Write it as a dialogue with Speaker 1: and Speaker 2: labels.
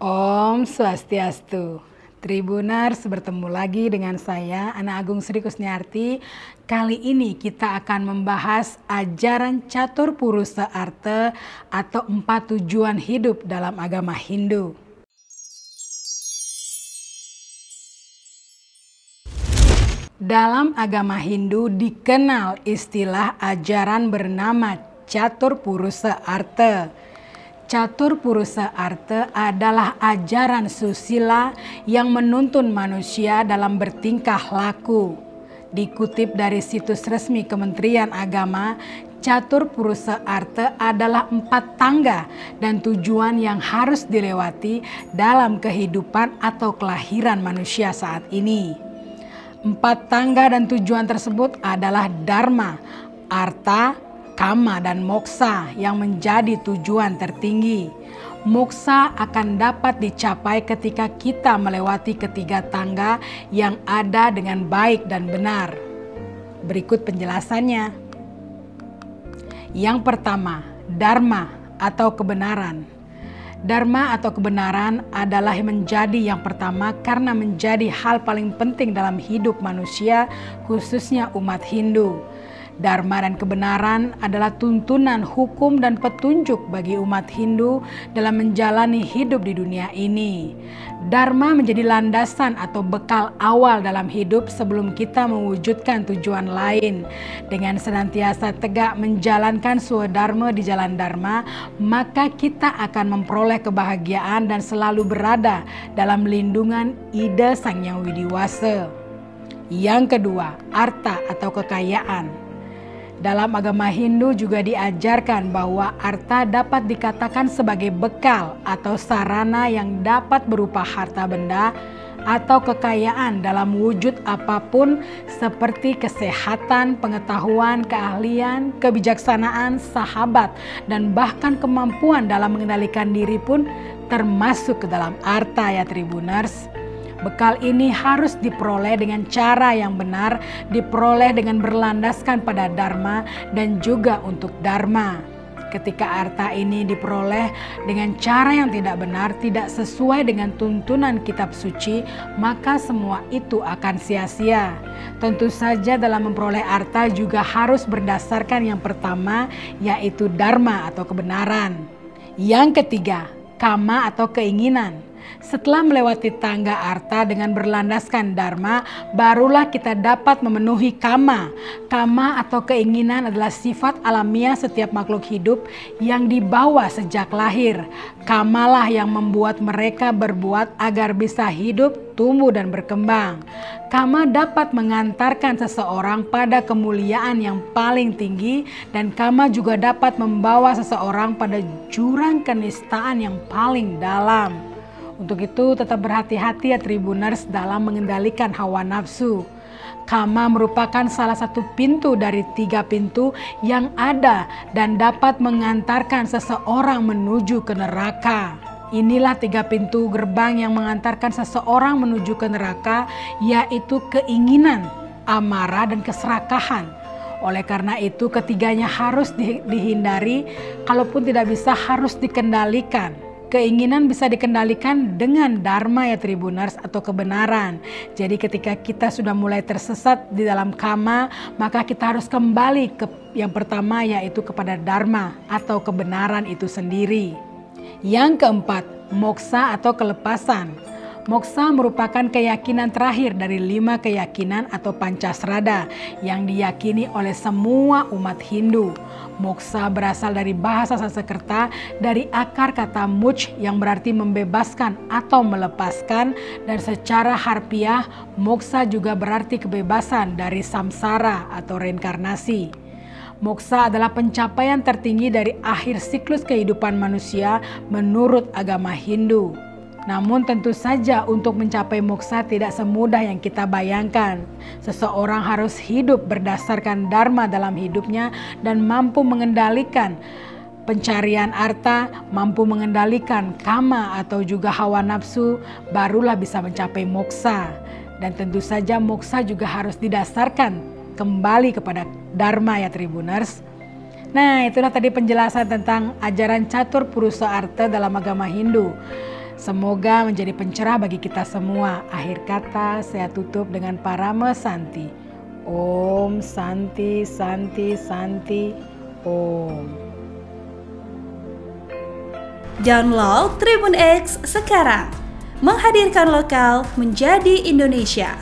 Speaker 1: Om Swastiastu. Tribuners, bertemu lagi dengan saya Ana Agung Sri Kusniarti. Kali ini kita akan membahas ajaran Catur Purusa Arta atau 4 tujuan hidup dalam agama Hindu. Dalam agama Hindu dikenal istilah ajaran bernama Catur Purusa Arta. Catur Purusa Arta adalah ajaran susila yang menuntun manusia dalam bertingkah laku. Dikutip dari situs resmi Kementerian Agama, Catur Purusa Arta adalah 4 tangga dan tujuan yang harus dilewati dalam kehidupan atau kelahiran manusia saat ini. 4 tangga dan tujuan tersebut adalah Dharma, Arta, Kama, dan Moksa yang menjadi tujuan tertinggi. Moksa akan dapat dicapai ketika kita melewati ketiga tangga yang ada dengan baik dan benar. Berikut penjelasannya. Yang pertama, Dharma atau kebenaran. Dharma atau kebenaran adalah menjadi yang pertama karena menjadi hal paling penting dalam hidup manusia, khususnya umat Hindu. Dharma dan kebenaran adalah tuntunan hukum dan petunjuk bagi umat Hindu dalam menjalani hidup di dunia ini. Dharma menjadi landasan atau bekal awal dalam hidup sebelum kita mewujudkan tujuan lain. Dengan senantiasa tegak menjalankan swadharma di jalan Dharma, maka kita akan memperoleh kebahagiaan dan selalu berada dalam lindungan Ida Sang Hyang Widiwasa. Yang kedua, arta atau kekayaan. Dalam agama Hindu juga diajarkan bahwa arta dapat dikatakan sebagai bekal atau sarana yang dapat berupa harta benda atau kekayaan dalam wujud apapun seperti kesehatan, pengetahuan, keahlian, kebijaksanaan, sahabat, dan bahkan kemampuan dalam mengendalikan diri pun termasuk ke dalam arta ya Tribuners. Bekal ini harus diperoleh dengan cara yang benar, diperoleh dengan berlandaskan pada Dharma dan juga untuk Dharma. Ketika arta ini diperoleh dengan cara yang tidak benar, tidak sesuai dengan tuntunan kitab suci, maka semua itu akan sia-sia. Tentu saja dalam memperoleh arta juga harus berdasarkan yang pertama, yaitu Dharma atau kebenaran. Yang ketiga, Kama atau keinginan. Setelah melewati tangga arta dengan berlandaskan Dharma, barulah kita dapat memenuhi Kama. Kama atau keinginan adalah sifat alamiah setiap makhluk hidup yang dibawa sejak lahir. Kamalah yang membuat mereka berbuat agar bisa hidup, tumbuh, dan berkembang. Kama dapat mengantarkan seseorang pada kemuliaan yang paling tinggi, dan Kama juga dapat membawa seseorang pada jurang kenistaan yang paling dalam. Untuk itu tetap berhati-hati ya Tribuners dalam mengendalikan hawa nafsu. Kama merupakan salah satu pintu dari 3 pintu yang ada dan dapat mengantarkan seseorang menuju ke neraka. Inilah 3 pintu gerbang yang mengantarkan seseorang menuju ke neraka, yaitu keinginan, amarah, dan keserakahan. Oleh karena itu ketiganya harus dihindari, kalaupun tidak bisa harus dikendalikan. Keinginan bisa dikendalikan dengan Dharma ya Tribuners atau kebenaran. Jadi ketika kita sudah mulai tersesat di dalam Kama, maka kita harus kembali ke yang pertama, yaitu kepada Dharma atau kebenaran itu sendiri. Yang keempat, Moksa atau kelepasan. Moksa merupakan keyakinan terakhir dari 5 keyakinan atau Pancasrada yang diyakini oleh semua umat Hindu. Moksa berasal dari bahasa Sanskerta dari akar kata moksha yang berarti membebaskan atau melepaskan, dan secara harfiah moksa juga berarti kebebasan dari samsara atau reinkarnasi. Moksa adalah pencapaian tertinggi dari akhir siklus kehidupan manusia menurut agama Hindu. Namun tentu saja untuk mencapai moksa tidak semudah yang kita bayangkan. Seseorang harus hidup berdasarkan Dharma dalam hidupnya dan mampu mengendalikan pencarian arta, mampu mengendalikan Kama atau juga hawa nafsu, barulah bisa mencapai moksa. Dan tentu saja moksa juga harus didasarkan kembali kepada Dharma ya Tribuners. Nah, itulah tadi penjelasan tentang ajaran Catur Purusa Arta dalam agama Hindu. Semoga menjadi pencerah bagi kita semua. Akhir kata saya tutup dengan Parama Santi. Om Santi Santi Santi Om.
Speaker 2: Download Tribun X sekarang. Menghadirkan lokal menjadi Indonesia.